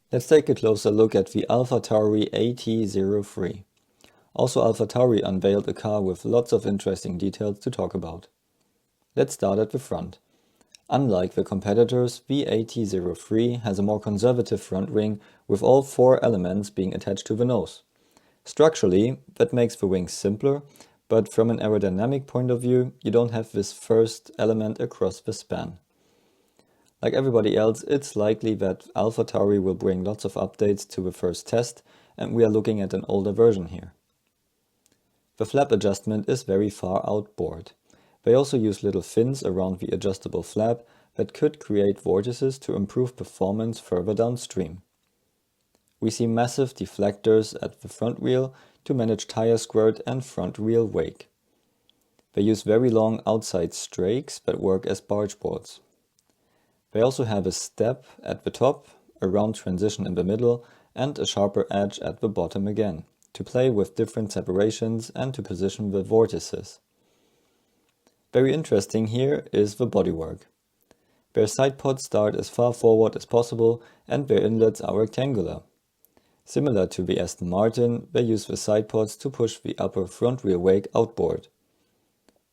Let's take a closer look at the Alpha Tauri AT03. Also, Alpha Tauri unveiled a car with lots of interesting details to talk about. Let's start at the front. Unlike the competitors, the AT03 has a more conservative front wing with all four elements being attached to the nose. Structurally, that makes the wings simpler, but from an aerodynamic point of view, you don't have this first element across the span. Like everybody else, it's likely that Alpha Tauri will bring lots of updates to the first test, and we are looking at an older version here. The flap adjustment is very far outboard. They also use little fins around the adjustable flap that could create vortices to improve performance further downstream. We see massive deflectors at the front wheel to manage tire squirt and front wheel wake. They use very long outside strakes that work as barge boards. They also have a step at the top, a round transition in the middle, and a sharper edge at the bottom again, to play with different separations and to position the vortices. Very interesting here is the bodywork. Their side pods start as far forward as possible and their inlets are rectangular. Similar to the Aston Martin, they use the side pods to push the upper front wheel wake outboard.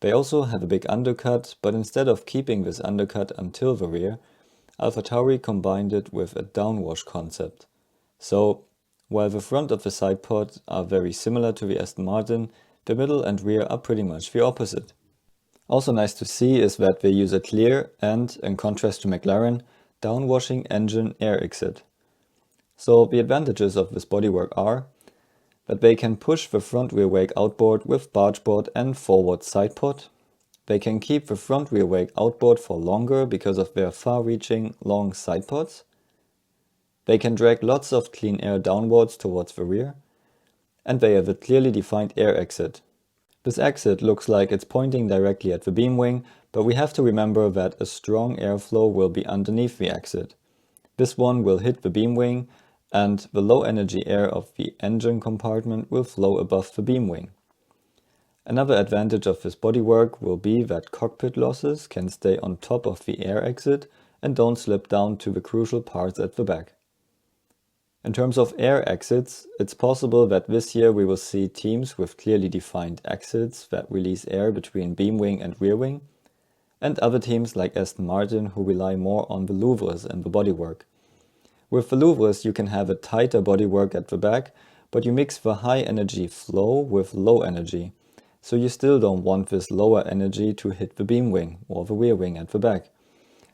They also have a big undercut, but instead of keeping this undercut until the rear, Alpha Tauri combined it with a downwash concept. So, while the front of the side pod are very similar to the Aston Martin, the middle and rear are pretty much the opposite. Also nice to see is that they use a clear and, in contrast to McLaren, downwashing engine air exit. So the advantages of this bodywork are that they can push the front rear wake outboard with barge board and forward side pod. They can keep the front rear wake outboard for longer because of their far-reaching long side pods. They can drag lots of clean air downwards towards the rear. And they have a clearly defined air exit. This exit looks like it's pointing directly at the beam wing, but we have to remember that a strong airflow will be underneath the exit. This one will hit the beam wing, and the low energy air of the engine compartment will flow above the beam wing. Another advantage of this bodywork will be that cockpit losses can stay on top of the air exit and don't slip down to the crucial parts at the back. In terms of air exits, it's possible that this year we will see teams with clearly defined exits that release air between beam wing and rear wing, and other teams like Aston Martin who rely more on the louvres and the bodywork. With the louvres you can have a tighter bodywork at the back, but you mix the high energy flow with low energy, so you still don't want this lower energy to hit the beam wing or the rear wing at the back,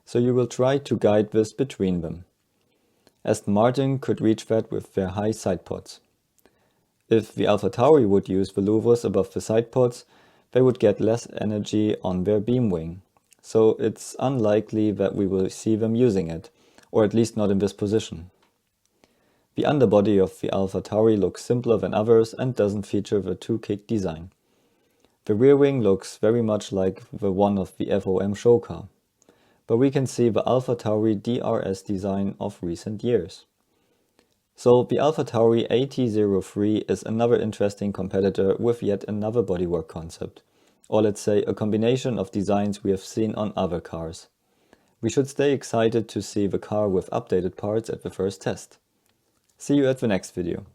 so you will try to guide this between them. Aston Martin could reach that with their high side pods. If the Alpha Tauri would use the louvres above the side pods, they would get less energy on their beam wing, so it's unlikely that we will see them using it, or at least not in this position. The underbody of the Alpha Tauri looks simpler than others and doesn't feature the two-kick design. The rear wing looks very much like the one of the FOM show car, but we can see the Alpha Tauri DRS design of recent years. So the Alpha Tauri AT03 is another interesting competitor with yet another bodywork concept, or let's say a combination of designs we have seen on other cars. We should stay excited to see the car with updated parts at the first test. See you at the next video.